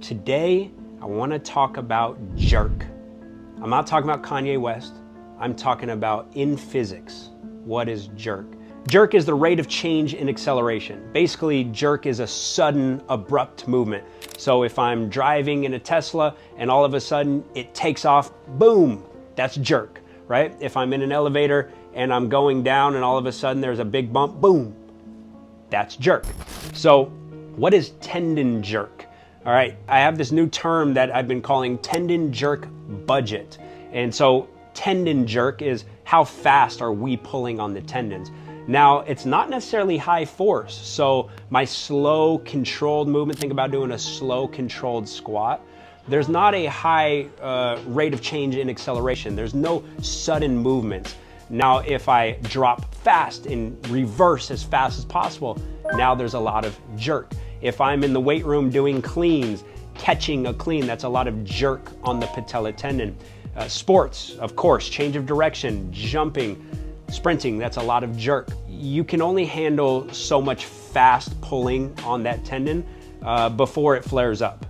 Today, I want to talk about jerk. I'm not talking about Kanye West. I'm talking about in physics. What is jerk? Jerk is the rate of change in acceleration. Basically, jerk is a sudden, abrupt movement. So if I'm driving in a Tesla and all of a sudden it takes off, boom, that's jerk, right? If I'm in an elevator and I'm going down and all of a sudden there's a big bump, boom, that's jerk. So what is tendon jerk? All right, I have this new term that I've been calling tendon jerk budget. And so tendon jerk is how fast are we pulling on the tendons? Now, it's not necessarily high force. So my slow controlled movement, think about doing a slow controlled squat. There's not a high rate of change in acceleration. There's no sudden movements. Now, if I drop fast and reverse as fast as possible, now there's a lot of jerk. If I'm in the weight room doing cleans, catching a clean, that's a lot of jerk on the patella tendon. Sports, of course, change of direction, jumping, sprinting, that's a lot of jerk. You can only handle so much fast pulling on that tendon before it flares up.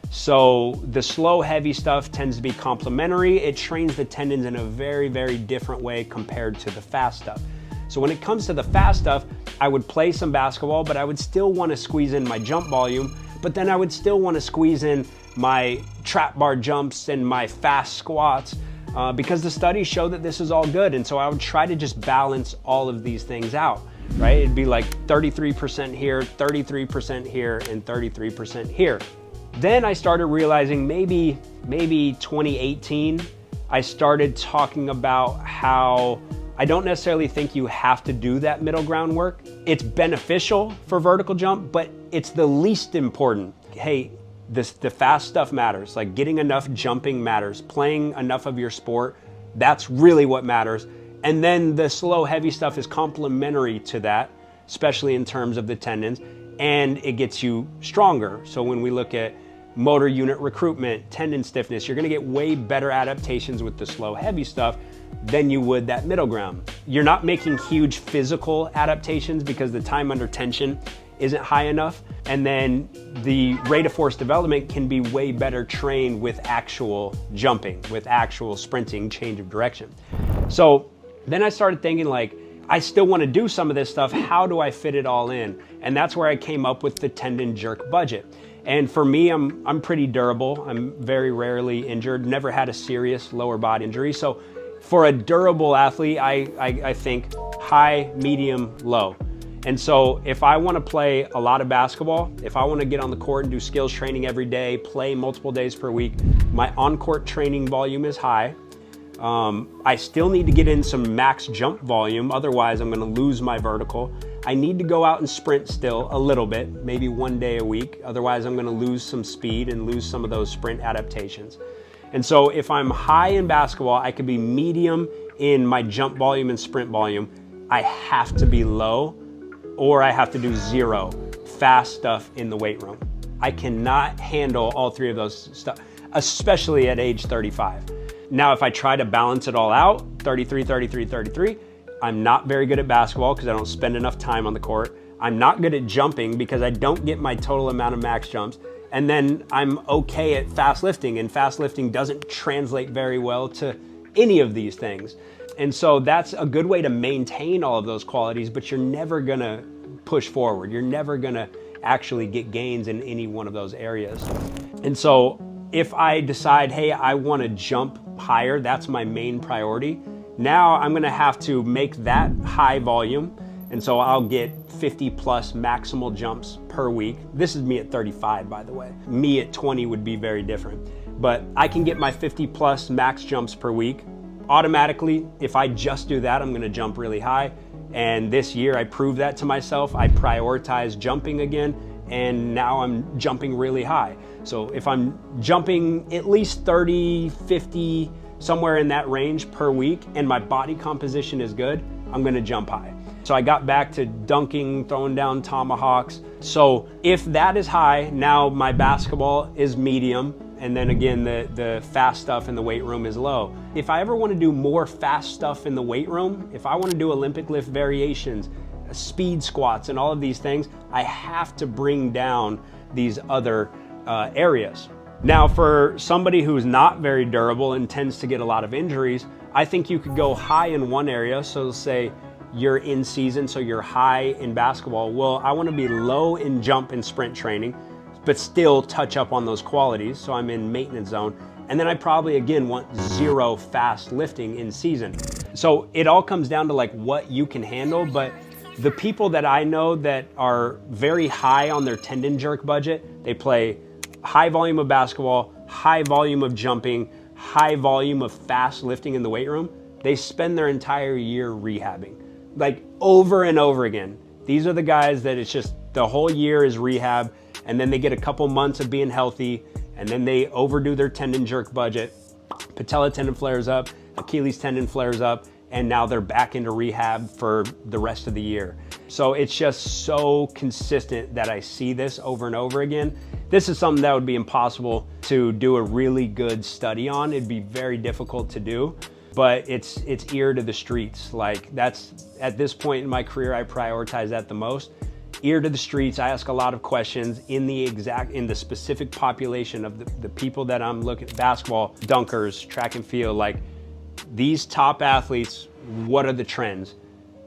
So the slow, heavy stuff tends to be complementary. It trains the tendons in a very, very different way compared to the fast stuff. So when it comes to the fast stuff, I would play some basketball, but I would still want to squeeze in my jump volume, but then I would still want to squeeze in my trap bar jumps and my fast squats because the studies show that this is all good. And so I would try to just balance all of these things out, right? It'd be like 33% here, 33% here, and 33% here. Then I started realizing maybe 2018, I started talking about how I don't necessarily think you have to do that middle ground work. It's beneficial for vertical jump, but it's the least important. Hey, the fast stuff matters. Like getting enough jumping matters. Playing enough of your sport, that's really what matters. And then the slow, heavy stuff is complementary to that, especially in terms of the tendons, and it gets you stronger. So when we look at motor unit recruitment, tendon stiffness, you're gonna get way better adaptations with the slow, heavy stuff than you would that middle ground. You're not making huge physical adaptations because the time under tension isn't high enough. And then the rate of force development can be way better trained with actual jumping, with actual sprinting, change of direction. So then I started thinking like, I still want to do some of this stuff. How do I fit it all in? And that's where I came up with the tendon jerk budget. And for me, I'm pretty durable. I'm very rarely injured, never had a serious lower body injury. So for a durable athlete, I think high, medium, low. And so if I want to play a lot of basketball, if I want to get on the court and do skills training every day, play multiple days per week, my on-court training volume is high. I still need to get in some max jump volume, otherwise I'm going to lose my vertical. I need to go out and sprint still a little bit, maybe one day a week, otherwise I'm going to lose some speed and lose some of those sprint adaptations. And so if I'm high in basketball, I could be medium in my jump volume and sprint volume. I have to be low, or I have to do zero fast stuff in the weight room. I cannot handle all three of those stuff, especially at age 35. Now, if I try to balance it all out, 33, 33, 33, I'm not very good at basketball because I don't spend enough time on the court. I'm not good at jumping because I don't get my total amount of max jumps. And then I'm okay at fast lifting, and fast lifting doesn't translate very well to any of these things. And so that's a good way to maintain all of those qualities, but you're never gonna push forward. You're never gonna actually get gains in any one of those areas. And so if I decide, hey, I wanna jump higher, that's my main priority, now I'm gonna have to make that high volume. And so I'll get 50 plus maximal jumps per week. This is me at 35, by the way. Me at 20 would be very different. But I can get my 50 plus max jumps per week. Automatically, if I just do that, I'm gonna jump really high. And this year I proved that to myself. I prioritized jumping again, and now I'm jumping really high. So if I'm jumping at least 30, 50, somewhere in that range per week, and my body composition is good, I'm gonna jump high. So I got back to dunking, throwing down tomahawks. So if that is high, now my basketball is medium, and then again, the fast stuff in the weight room is low. If I ever want to do more fast stuff in the weight room, if I want to do Olympic lift variations, speed squats, and all of these things, I have to bring down these other areas. Now, for somebody who's not very durable and tends to get a lot of injuries, I think you could go high in one area. So say you're in season, so you're high in basketball. Well, I want to be low in jump and sprint training, but still touch up on those qualities. So I'm in maintenance zone. And then I probably, again, want zero fast lifting in season. So it all comes down to like what you can handle. But the people that I know that are very high on their tendon jerk budget, they play high volume of basketball, high volume of jumping, high volume of fast lifting in the weight room. They spend their entire year rehabbing, like over and over again. These are the guys that it's just the whole year is rehab, and then they get a couple months of being healthy, and then they overdo their tendon jerk budget. Patella tendon flares up, Achilles tendon flares up, and now they're back into rehab for the rest of the year. So it's just so consistent that I see this over and over again. This is something that would be impossible to do a really good study on. It'd be very difficult to do, but it's ear to the streets. Like that's, at this point in my career, I prioritize that the most. Ear to the streets. I ask a lot of questions in the specific population of the people that I'm looking at, basketball, dunkers, track and field, like these top athletes, what are the trends?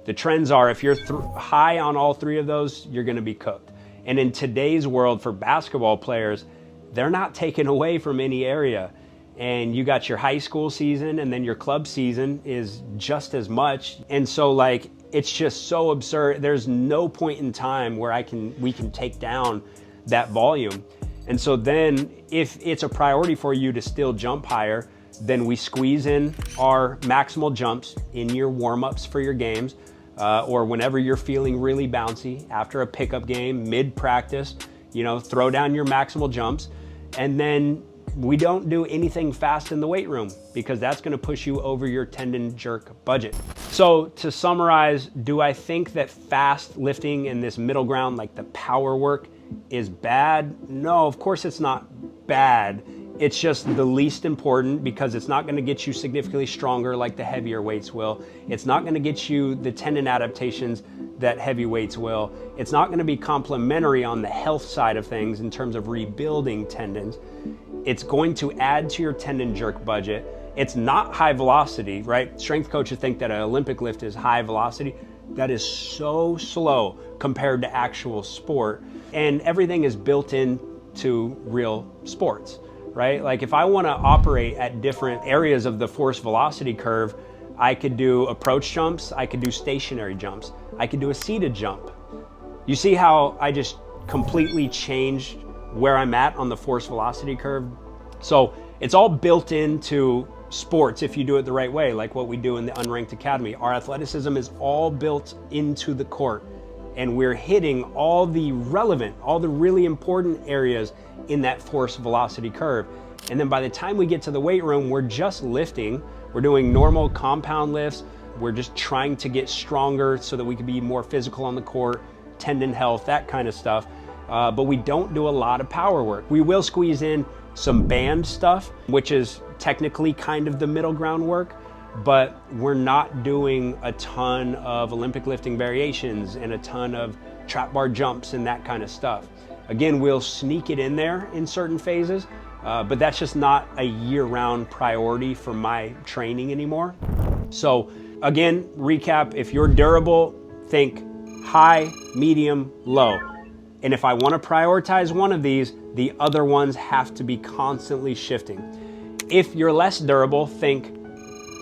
The trends are if you're high on all three of those, you're gonna be cooked. And in today's world for basketball players, they're not taken away from any area. And you got your high school season and then your club season is just as much. And so like, it's just so absurd. There's no point in time where we can take down that volume. And so then if it's a priority for you to still jump higher, then we squeeze in our maximal jumps in your warm-ups for your games, or whenever you're feeling really bouncy after a pickup game, mid-practice, you know, throw down your maximal jumps. And then we don't do anything fast in the weight room because that's going to push you over your tendon jerk budget. So to summarize, do I think that fast lifting in this middle ground, like the power work, is bad? No, of course it's not bad. It's just the least important because it's not going to get you significantly stronger like the heavier weights will. It's not going to get you the tendon adaptations that heavy weights will. It's not going to be complementary on the health side of things in terms of rebuilding tendons. It's going to add to your tendon jerk budget. It's not high velocity, right? Strength coaches think that an Olympic lift is high velocity. That is so slow compared to actual sport. And everything is built into real sports, right? Like if I want to operate at different areas of the force velocity curve, I could do approach jumps, I could do stationary jumps, I could do a seated jump. You see how I just completely changed where I'm at on the force velocity curve? So it's all built into sports if you do it the right way, like what we do in the Unranked Academy. Our athleticism is all built into the court, and we're hitting all the relevant, all the really important areas in that force velocity curve. And then by the time we get to the weight room, we're just lifting. We're doing normal compound lifts. We're just trying to get stronger so that we can be more physical on the court, tendon health, that kind of stuff. But we don't do a lot of power work. We will squeeze in some band stuff, which is technically kind of the middle ground work, but we're not doing a ton of Olympic lifting variations and a ton of trap bar jumps and that kind of stuff. Again, we'll sneak it in there in certain phases, but that's just not a year-round priority for my training anymore. So again, recap, if you're durable, think high, medium, low. And if I want to prioritize one of these, the other ones have to be constantly shifting. If you're less durable, think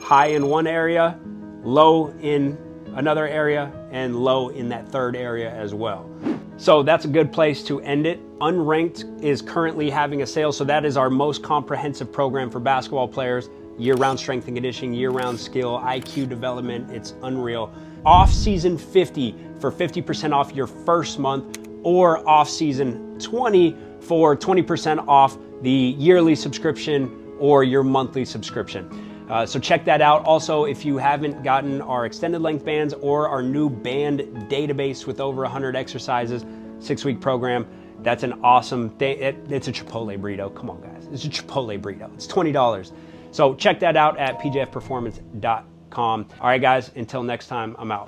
high in one area, low in another area, and low in that third area as well. So that's a good place to end it. Unranked is currently having a sale, so that is our most comprehensive program for basketball players. Year-round strength and conditioning, year-round skill, IQ development, it's unreal. Off-season 50 for 50% off your first month, or off-season 20 for 20% off the yearly subscription or your monthly subscription. So check that out. Also, if you haven't gotten our extended length bands or our new band database with over 100 exercises, 6-week program, that's an awesome thing. It's a Chipotle burrito. Come on, guys. It's a Chipotle burrito. It's $20. So check that out at pjfperformance.com. All right, guys, until next time, I'm out.